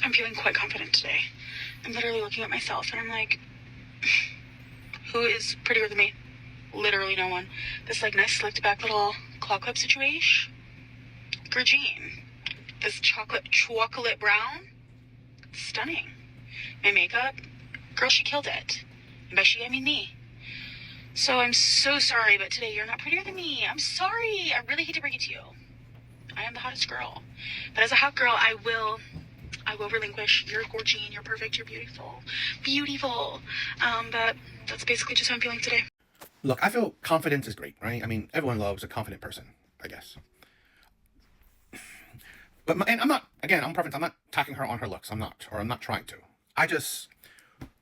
I'm feeling quite confident today. I'm literally looking at myself and I'm like, who is prettier than me? Literally no one. This like nice slicked back little claw clip situation. Gregine. This chocolate brown. Stunning. My makeup. Girl, she killed it. And by she, I mean me. So I'm so sorry, but today you're not prettier than me. I'm sorry. I really hate to break it to you. I am the hottest girl. But as a hot girl, I will relinquish. You're gorgeous, you're perfect, you're beautiful. Beautiful. But that's basically just how I'm feeling today. Look, I feel confidence is great, right? I mean, everyone loves a confident person, I guess. But and I'm not attacking her on her looks. I'm not trying to.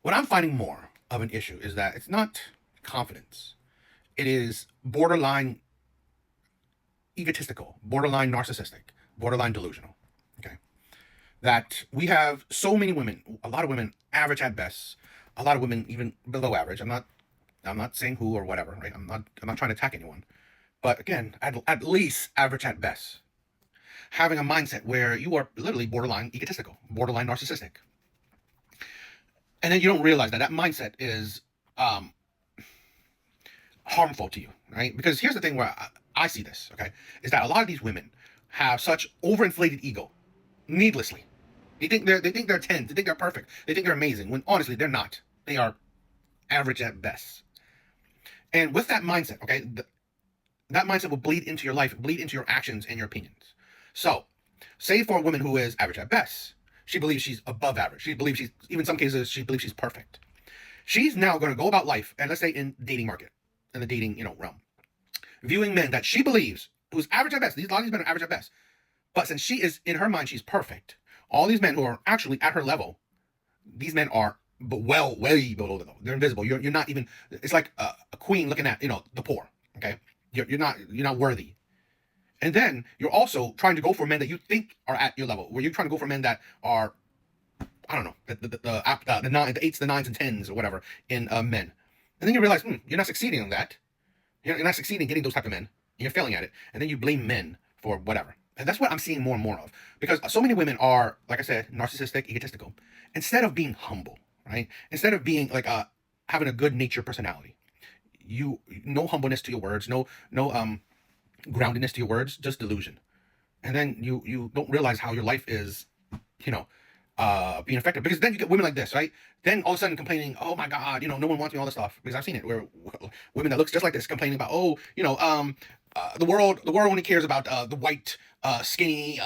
What I'm finding more of an issue is that it's not confidence. It is borderline egotistical, borderline narcissistic, borderline delusional. Okay. That we have so many women, a lot of women average at best, a lot of women even below average. I'm not saying who or whatever, right? I'm not trying to attack anyone. But again, at least average at best. Having a mindset where you are literally borderline egotistical, borderline narcissistic. And then you don't realize that mindset is harmful to you, right? Because here's the thing where I see this, okay, is that a lot of these women have such overinflated ego, needlessly. They think they're 10, they think they're perfect, they think they're amazing, when honestly they're not. They are average at best. And with that mindset, okay, that mindset will bleed into your life, bleed into your actions and your opinions. So, say for a woman who is average at best, she believes she's above average. She believes even in some cases, she believes she's perfect. She's now going to go about life, and let's say in dating market, in the dating, realm, viewing men that she believes, who's average at best. A lot of these men are average at best. But since she is, in her mind, she's perfect. All these men who are actually at her level, these men are way below the level. They're invisible. You're not even, it's like a queen looking at, the poor. Okay. You're not worthy. And then you're also trying to go for men that you think are at your level, where you're trying to go for men that are, I don't know, the eights, the nines, and tens, or whatever in men. And then you realize, you're not succeeding on that. You're not succeeding getting those type of men. You're failing at it. And then you blame men for whatever. And that's what I'm seeing more and more of. Because so many women are, like I said, narcissistic, egotistical. Instead of being humble, right? Instead of being like having a good nature personality. No humbleness to your words, no groundedness to your words, just delusion. And then you don't realize how your life is, being affected. Because then you get women like this, right? Then all of a sudden complaining, oh my God, no one wants me, all this stuff. Because I've seen it where women that looks just like this complaining about, the world only cares about the white, skinny,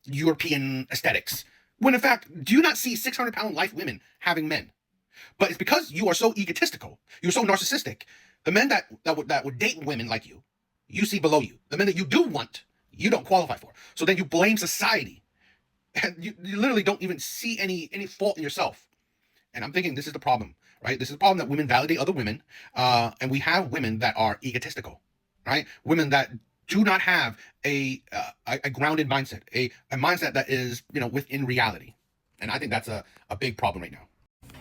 European aesthetics. When in fact, do you not see 600-pound life women having men? But it's because you are so egotistical, you're so narcissistic. The men that would date women like you see below you. The men that you do want, you don't qualify for. So then you blame society. And you literally don't even see any fault in yourself. And I'm thinking this is the problem, right? This is the problem, that women validate other women. And we have women that are egotistical, right? Women that do not have a grounded mindset, a mindset that is, within reality. And I think that's a big problem right now.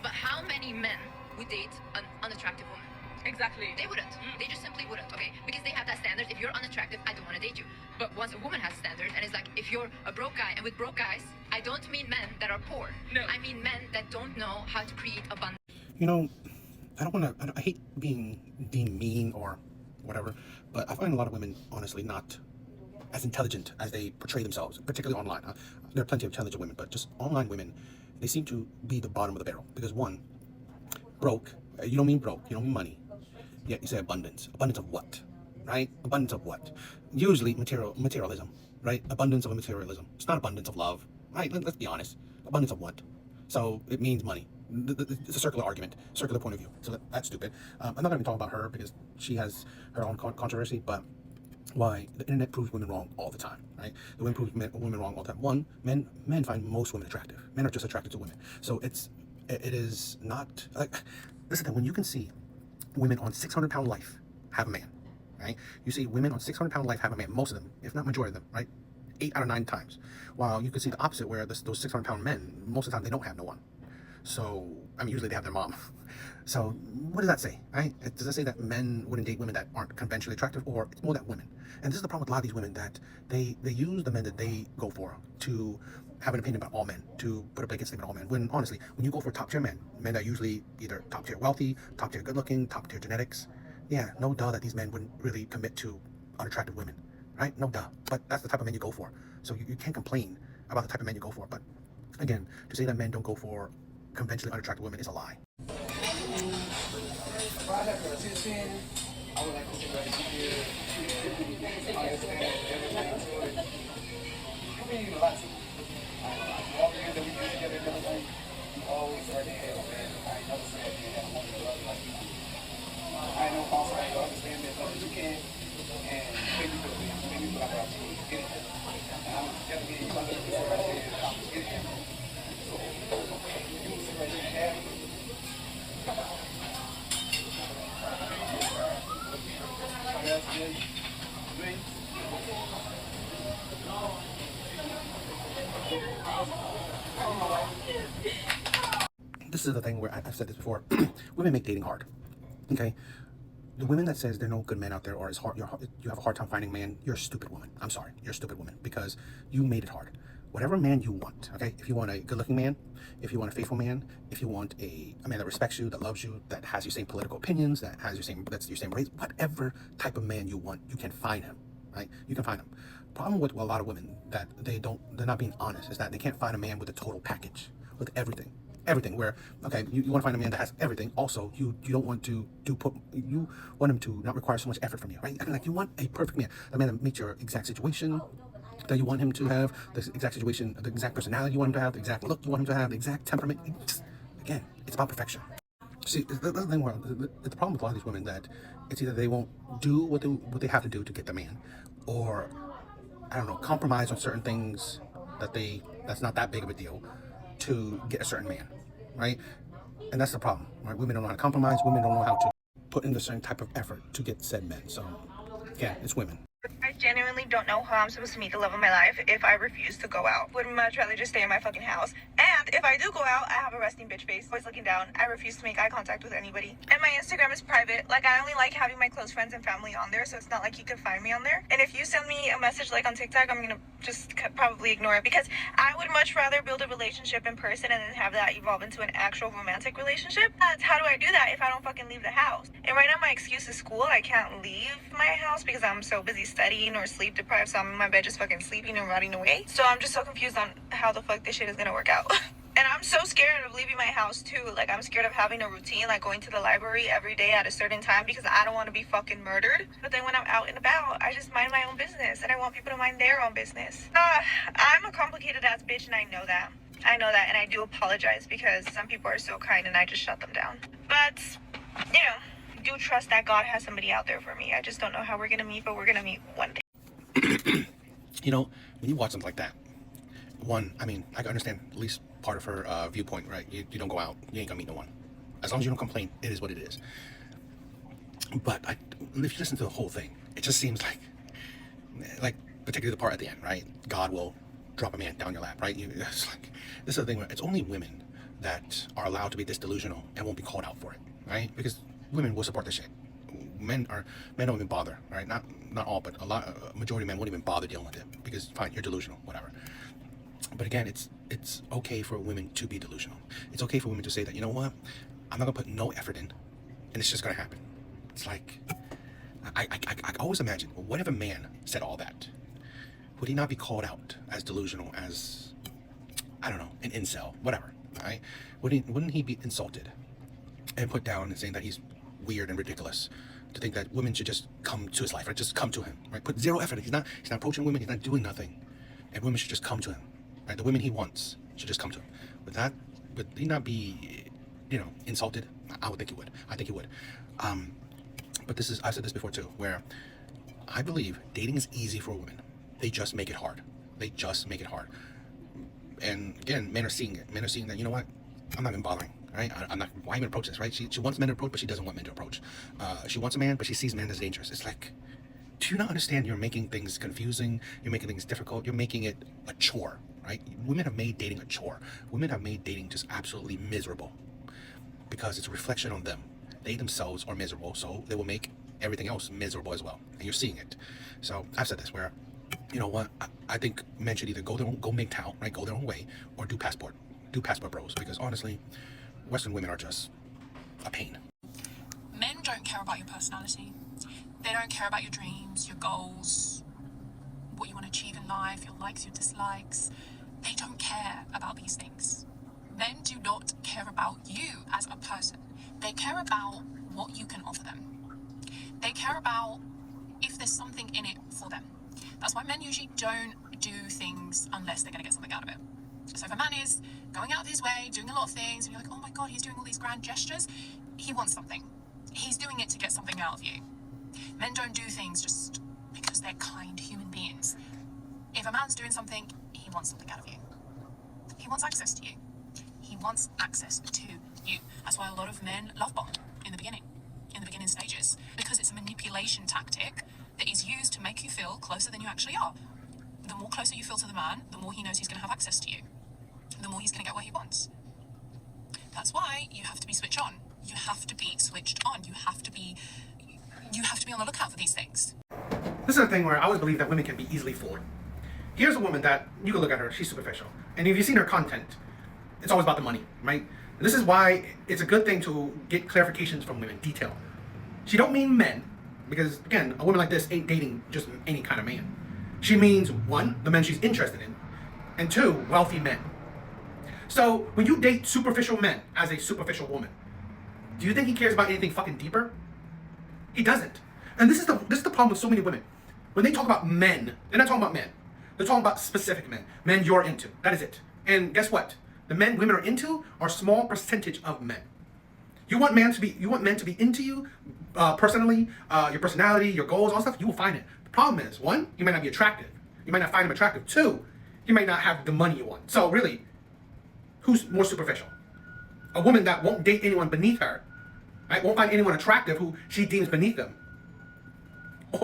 But how many men would date an unattractive woman? Exactly. They wouldn't. They just simply wouldn't, okay? Because they have that standard. If you're unattractive, I don't want to date you. But once a woman has standards, and it's like, if you're a broke guy, and with broke guys, I don't mean men that are poor. No. I mean men that don't know how to create abundance. I hate being mean or whatever, but I find a lot of women, honestly, not as intelligent as they portray themselves, particularly online. There are plenty of intelligent women, but just online women, they seem to be the bottom of the barrel. Because one, broke, you don't mean broke, you don't mean money. Yet you say abundance. Abundance of what? Right? Abundance of what? Usually materialism, right? Abundance of materialism. It's not abundance of love, right? Let's be honest. Abundance of what? So it means money. It's a circular argument, circular point of view. So that's stupid. I'm not going to be talking about her because she has her own controversy, but why the internet proves women wrong all the time, right? The women proves women wrong all the time. One, men find most women attractive. Men are just attracted to women. So it is not like, listen, when you can see women on 600-pound life have a man, right? You see women on 600-pound life have a man, most of them, if not majority of them, right? 8 out of 9 times. While you can see the opposite, where those 600-pound men, most of the time they don't have no one. So, usually they have their mom. So, what does that say, right? Does that say that men wouldn't date women that aren't conventionally attractive, or it's more that women? And this is the problem with a lot of these women, that they use the men that they go for to have an opinion about all men, to put a blanket statement on all men. When honestly, when you go for top tier men that are usually either top tier wealthy, top tier good looking, top tier genetics, yeah, no duh that these men wouldn't really commit to unattractive women, right? No duh. But that's the type of men you go for. So you can't complain about the type of men you go for. But again, to say that men don't go for conventionally unattractive women is a lie. This is the thing where I've said this before. Women make dating hard. Okay, the women that says there are no good men out there, or it's hard, you have a hard time finding a man, you're a stupid woman. I'm sorry, you're a stupid woman, because you made it hard. Whatever man you want, okay? If you want a good-looking man, if you want a faithful man, if you want a man that respects you, that loves you, that has your same political opinions, that's your same race, whatever type of man you want, you can find him, right? You can find him. Problem with a lot of women that they're not being honest is that they can't find a man with a total package, with everything. Everything, where okay, you want to find a man that has everything. Also, you don't want to you want him to not require so much effort from you, right? I mean, like, you want a perfect man, a man that meets your exact situation, that you want him to have, the exact situation, the exact personality you want him to have, the exact look you want him to have, the exact temperament. Again, it's about perfection. See, the thing where the problem with a lot of these women, that it's either they won't do what they have to do to get the man, or I don't know, compromise on certain things that's not that big of a deal to get a certain man, right? And that's the problem, right? Women don't know how to compromise. Women don't know how to put in a certain type of effort to get said men. So, yeah, it's women. I genuinely don't know how I'm supposed to meet the love of my life if I refuse to go out. Would much rather just stay in my fucking house. And if I do go out, I have a resting bitch face. Always looking down. I refuse to make eye contact with anybody. And my Instagram is private. Like, I only like having my close friends and family on there, so it's not like you can find me on there. And if you send me a message like on TikTok, I'm gonna just probably ignore it, because I would much rather build a relationship in person and then have that evolve into an actual romantic relationship. That's how do I do that if I don't fucking leave the house? And right now my excuse is school. I can't leave my house because I'm so busy studying or sleep deprived, so I'm in my bed just fucking sleeping and rotting away. So I'm just so confused on how the fuck this shit is gonna work out. And I'm so scared of leaving my house too. Like, I'm scared of having a routine, like going to the library every day at a certain time, because I don't want to be fucking murdered. But then when I'm out and about, I just mind my own business, and I want people to mind their own business. I'm a complicated ass bitch, and I know that. And I do apologize, because some people are so kind and I just shut them down. But, you know, do trust that God has somebody out there for me. I just don't know how we're gonna meet, but we're gonna meet one day. You know, when you watch something like that, one, I mean, I can understand at least part of her viewpoint, right? You don't go out, you ain't gonna meet no one. As long as you don't complain, it is what it is. But if you listen to the whole thing, it just seems like particularly the part at the end, right? God will drop a man down your lap, right? It's like, this is the thing where it's only women that are allowed to be this delusional and won't be called out for it, right? Because women will support this shit. Men don't even bother, right? Not all, but a majority of men won't even bother dealing with it, because fine, you're delusional, whatever. But again, it's okay for women to be delusional. It's okay for women to say that, you know what, I'm not gonna put no effort in, and it's just gonna happen. It's like, I always imagine, what if a man said all that? Would he not be called out as delusional, as, I don't know, an incel, whatever, right? Wouldn't he be insulted and put down and saying that he's weird and ridiculous to think that women should just come to his life, right? Just come to him, right? Put zero effort. He's not approaching women. He's not doing nothing, and women should just come to him, right? The women he wants should just come to him. Would he not be, insulted? I would think he would. I think he would. But I've said this before too, where I believe dating is easy for women. They just make it hard. And again, men are seeing it. Men are seeing that, you know what? I'm not even bothering, right? I'm not. Why even approach this, right? She wants men to approach, but she doesn't want men to approach. She wants a man, but she sees men as dangerous. It's like, do you not understand? You're making things confusing. You're making things difficult. You're making it a chore, right? Women have made dating a chore. Women have made dating just absolutely miserable, because it's a reflection on them. They themselves are miserable, so they will make everything else miserable as well. And you're seeing it. So I've said this, where you know what? I think men should either go MGTOW, right? Go their own way, or do passport bros. Because honestly, Western women are just a pain. Men don't care about your personality. They don't care about your dreams, your goals, what you want to achieve in life, your likes, your dislikes. They don't care about these things. Men do not care about you as a person. They care about what you can offer them. They care about if there's something in it for them. That's why men usually don't do things unless they're going to get something out of it. So if a man is going out of his way, doing a lot of things, and you're like, oh my God, he's doing all these grand gestures, he wants something. He's doing it to get something out of you. Men don't do things just because they're kind human beings. If a man's doing something, he wants something out of you. He wants access to you. He wants access to you. That's why a lot of men love bomb in the beginning stages, because it's a manipulation tactic that is used to make you feel closer than you actually are. The more closer you feel to the man, the more he knows he's going to have access to you. The more he's going to get what he wants. That's why you have to be switched on. You have to be switched on. You have to be on the lookout for these things. This is a thing where I always believe that women can be easily fooled. Here's a woman that you can look at her, she's superficial. And if you've seen her content, it's always about the money, right? And this is why it's a good thing to get clarifications from women, detail. She don't mean men, because again, a woman like this ain't dating just any kind of man. She means, one, the men she's interested in, and two, wealthy men. So when you date superficial men as a superficial woman, do you think he cares about anything fucking deeper? He doesn't. And this is the problem with so many women. When they talk about men, they're not talking about men. They're talking about specific men. Men you're into. That is it. And guess what? The men women are into are a small percentage of men. You want men to be into you personally, your personality, your goals, all stuff, you will find it. The problem is, one, you might not be attractive. You might not find him attractive. Two, you might not have the money you want. So really, who's more superficial? A woman that won't date anyone beneath her, right? Won't find anyone attractive who she deems beneath them.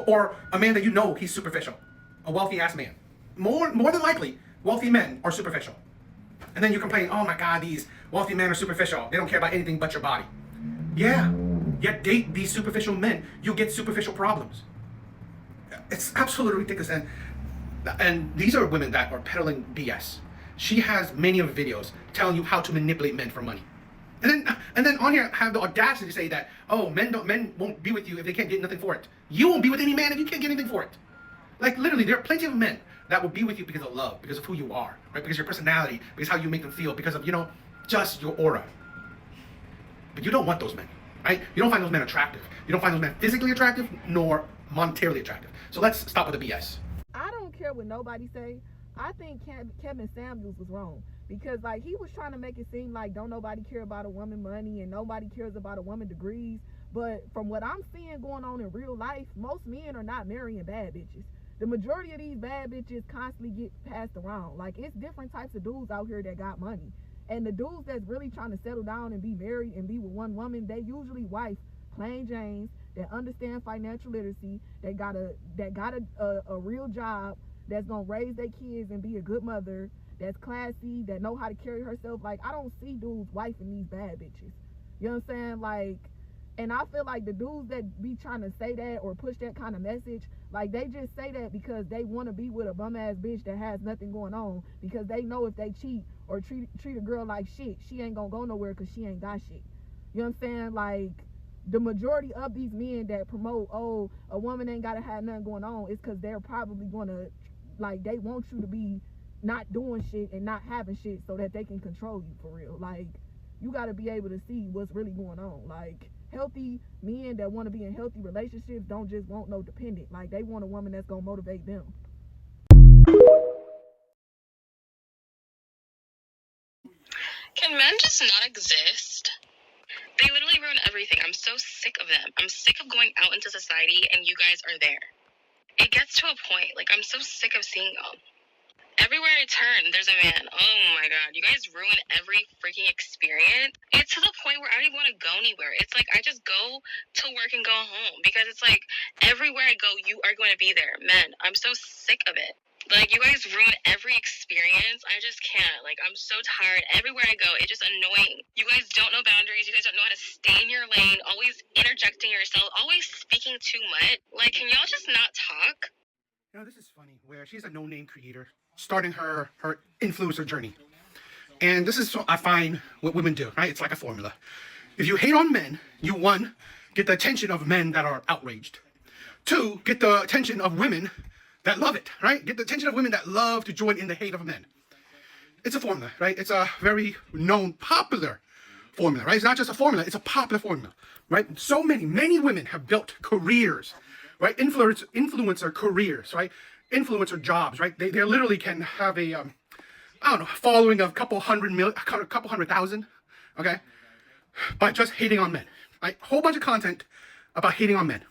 Or a man that you know he's superficial. A wealthy ass man. More than likely, wealthy men are superficial. And then you complain, oh my God, these wealthy men are superficial. They don't care about anything but your body. Yeah, yet date these superficial men, you'll get superficial problems. It's absolutely ridiculous. And these are women that are peddling BS. She has many of videos telling you how to manipulate men for money. And then on here have the audacity to say that, oh, men won't be with you if they can't get nothing for it. You won't be with any man if you can't get anything for it. Like literally, there are plenty of men that will be with you because of love, because of who you are, right? Because of your personality, because how you make them feel, because of, just your aura. But you don't want those men, right? You don't find those men attractive. You don't find those men physically attractive nor monetarily attractive. So let's stop with the BS. I don't care what nobody say. I think Kevin Samuels was wrong, because like he was trying to make it seem like don't nobody care about a woman money and nobody cares about a woman degrees. But from what I'm seeing going on in real life, most men are not marrying bad bitches. The majority of these bad bitches constantly get passed around. Like, it's different types of dudes out here that got money. And the dudes that's really trying to settle down and be married and be with one woman, they usually wife plain Janes that understand financial literacy, that got a real job, that's gonna raise their kids and be a good mother, that's classy, that know how to carry herself. Like, I don't see dudes wifing these bad bitches. You know what I'm saying? Like, and I feel like the dudes that be trying to say that or push that kind of message, like they just say that because they want to be with a bum ass bitch that has nothing going on, because they know if they cheat or treat a girl like shit, she ain't gonna go nowhere because she ain't got shit. You know what I'm saying? Like, the majority of these men that promote, oh, a woman ain't gotta have nothing going on, is because they're probably gonna, like, they want you to be not doing shit and not having shit so that they can control you for real. Like, you gotta be able to see what's really going on. Like, healthy men that want to be in healthy relationships don't just want no dependent. Like, they want a woman that's gonna motivate them. Can men just not exist? They literally ruin everything. I'm so sick of them. I'm sick of going out into society and you guys are there. It gets to a point, like, I'm so sick of seeing y'all. Everywhere I turn, there's a man. Oh my God, you guys ruin every freaking experience. It's to the point where I don't even want to go anywhere. It's like I just go to work and go home, because it's like everywhere I go, you are going to be there. Men, I'm so sick of it. Like, you guys ruin every experience. I just can't. Like, I'm so tired. Everywhere I go, it's just annoying. You guys don't know boundaries. You guys don't know how to stay in your lane. Always interjecting yourself. Always speaking too much. Like, can y'all just not talk? This is funny, where she's a no-name creator starting her influencer journey. And this is, I find, what women do, right? It's like a formula. If you hate on men, you, one, get the attention of men that are outraged. Two, get the attention of women that love it, right? Get the attention of women that love to join in the hate of men. It's a formula, right? It's a very known, popular formula, right? It's not just a formula, it's a popular formula, right? So many women have built careers, right? Influencer careers, right? Influencer jobs, right? They literally can have a, following of a couple hundred thousand, okay? By just hating on men, right? Whole bunch of content about hating on men.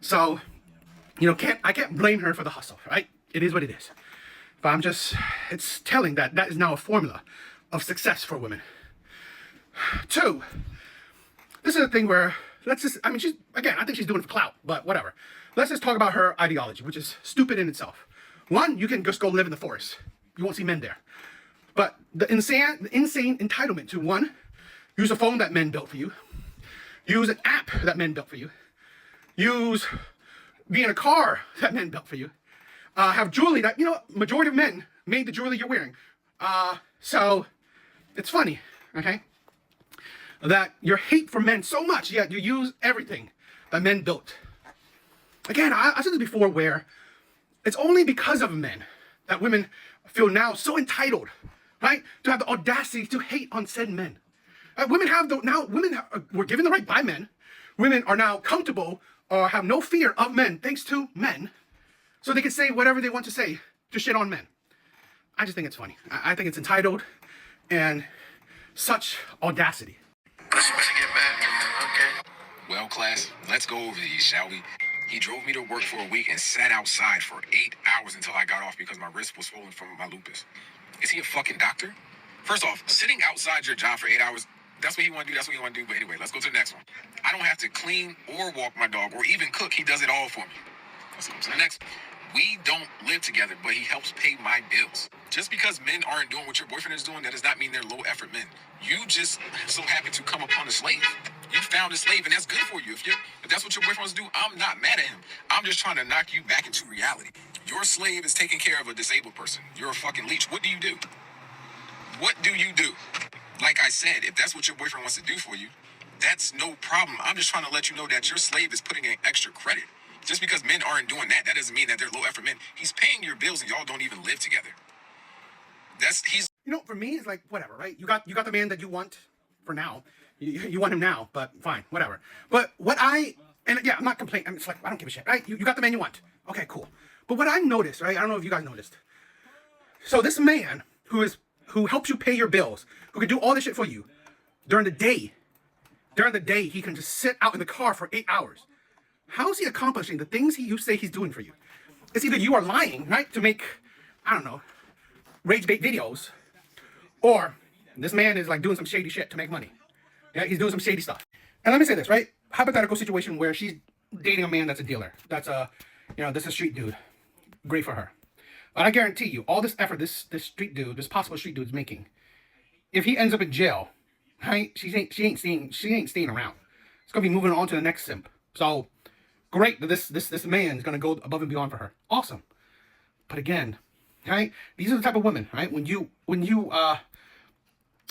So, I can't blame her for the hustle, right? It is what it is. But it's telling that is now a formula of success for women. Two, this is a thing where, I think she's doing it for clout, but whatever. Let's just talk about her ideology, which is stupid in itself. One, you can just go live in the forest. You won't see men there. But the insane entitlement to, one, use a phone that men built for you, use an app that men built for you, be in a car that men built for you, have jewelry that, majority of men made the jewelry you're wearing. So it's funny, okay, that your hate for men so much, yet you use everything that men built. Again, I said this before, where it's only because of men that women feel now so entitled, right, to have the audacity to hate on said men. Women were given the right by men. Women are now comfortable or have no fear of men thanks to men, so they can say whatever they want to say to shit on men. I just think it's funny. I think it's entitled and such audacity. Let's get back. Okay. Well, class, let's go over these, shall we? He drove me to work for a week and sat outside for 8 hours until I got off because my wrist was swollen from my lupus. Is he a fucking doctor? First off, sitting outside your job for 8 hours, that's what he want to do, But anyway, let's go to the next one. I don't have to clean or walk my dog or even cook. He does it all for me. Let's go to the next one. We don't live together, but he helps pay my bills. Just because men aren't doing what your boyfriend is doing, that does not mean they're low-effort men. You just so happen to come upon a slave. You found a slave, and that's good for you. If that's what your boyfriend wants to do, I'm not mad at him. I'm just trying to knock you back into reality. Your slave is taking care of a disabled person. You're a fucking leech. What do you do? What do you do? Like I said, if that's what your boyfriend wants to do for you, that's no problem. I'm just trying to let you know that your slave is putting in extra credit. Just because men aren't doing that doesn't mean that they're low effort men. He's paying your bills and y'all don't even live together. For me, it's like, whatever, right? You got the man that you want for now. You want him now, but fine, whatever. But I'm not complaining. It's like, I don't give a shit, right? You got the man you want. Okay, cool. But what I've noticed, right? I don't know if you guys noticed. So this man who helps you pay your bills, who can do all this shit for you, during the day, he can just sit out in the car for 8 hours. How is he accomplishing the things you say he's doing for you? It's either you are lying, right, to make, rage bait videos, or this man is like doing some shady shit to make money. Yeah, he's doing some shady stuff. And let me say this, right? Hypothetical situation where she's dating a man that's a dealer. That's this is a street dude. Great for her. But I guarantee you, all this effort this possible street dude is making, if he ends up in jail, right? She ain't staying around. It's gonna be moving on to the next simp. So great that this man is gonna go above and beyond for her. Awesome. But again, right? These are the type of women, right? When you're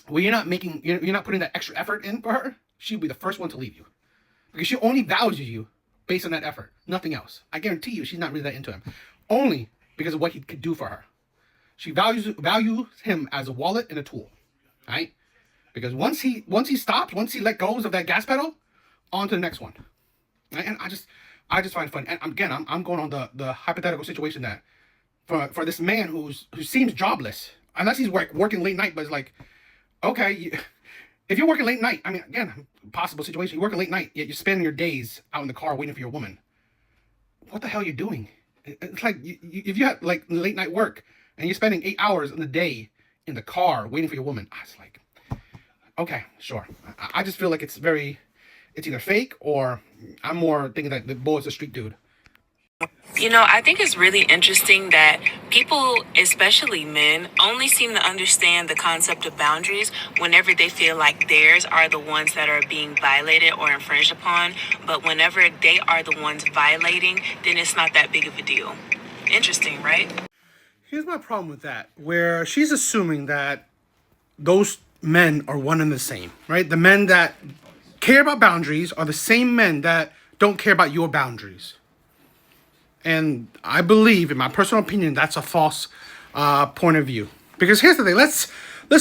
not putting that extra effort in for her, she'll be the first one to leave you. Because she only values you based on that effort. Nothing else. I guarantee you she's not really that into him. Only because of what he could do for her. She values him as a wallet and a tool. Right? Because once he stops, once he let go of that gas pedal, on to the next one. Right? And I just find it fun. And again, I'm going on the hypothetical situation that for this man who seems jobless, unless he's working late night, but it's like, okay, if you're working late night, again, possible situation, you're working late night, yet you're spending your days out in the car waiting for your woman. What the hell are you doing? It's like, if you have like late night work and you're spending 8 hours in the day in the car waiting for your woman, I was like, okay, sure. I just feel like it's either fake, or I'm more thinking that the boy is a street dude. I think it's really interesting that people, especially men, only seem to understand the concept of boundaries whenever they feel like theirs are the ones that are being violated or infringed upon. But whenever they are the ones violating, then it's not that big of a deal. interesting, right? Here's my problem with that, where she's assuming that those men are one and the same, right? The men that care about boundaries are the same men that don't care about your boundaries. And I believe, in my personal opinion, that's a false point of view. Because here's the thing, let's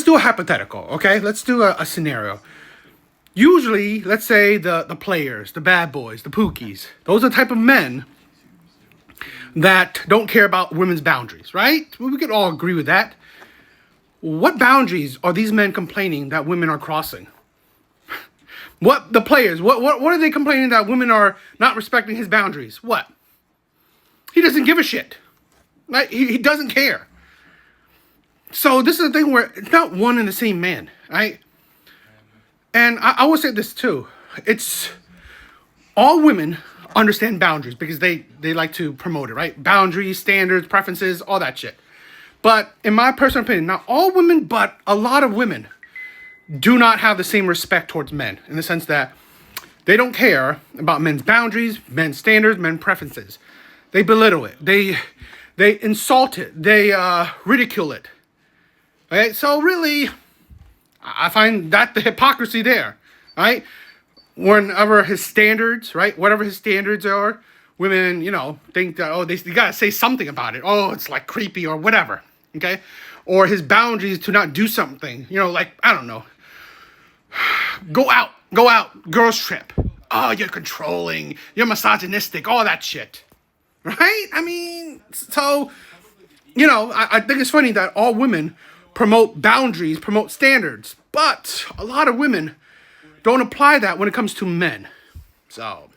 do a hypothetical, okay? Let's do a scenario. Usually, let's say the players, the bad boys, the pookies, those are the type of men that don't care about women's boundaries, right? We could all agree with that. What boundaries are these men complaining that women are crossing? What the players, what are they complaining that women are not respecting his boundaries? What? He doesn't give a shit. Right? He doesn't care. So this is the thing where it's not one and the same man, right? And I will say this too. It's all women understand boundaries because they like to promote it, right? Boundaries, standards, preferences, all that shit. But in my personal opinion, not all women, but a lot of women do not have the same respect towards men in the sense that they don't care about men's boundaries, men's standards, men's preferences. They belittle it. They insult it. They ridicule it. Okay? So really, I find that the hypocrisy there, right? Whenever his standards, right? Whatever his standards are, women, think that, oh, they gotta say something about it. Oh, it's like creepy or whatever. Okay? Or his boundaries to not do something. Like, I don't know. Go out, girls trip. Oh, you're controlling, you're misogynistic, all that shit. Right? I mean, so, I think it's funny that all women promote boundaries, promote standards, but a lot of women don't apply that when it comes to men. So,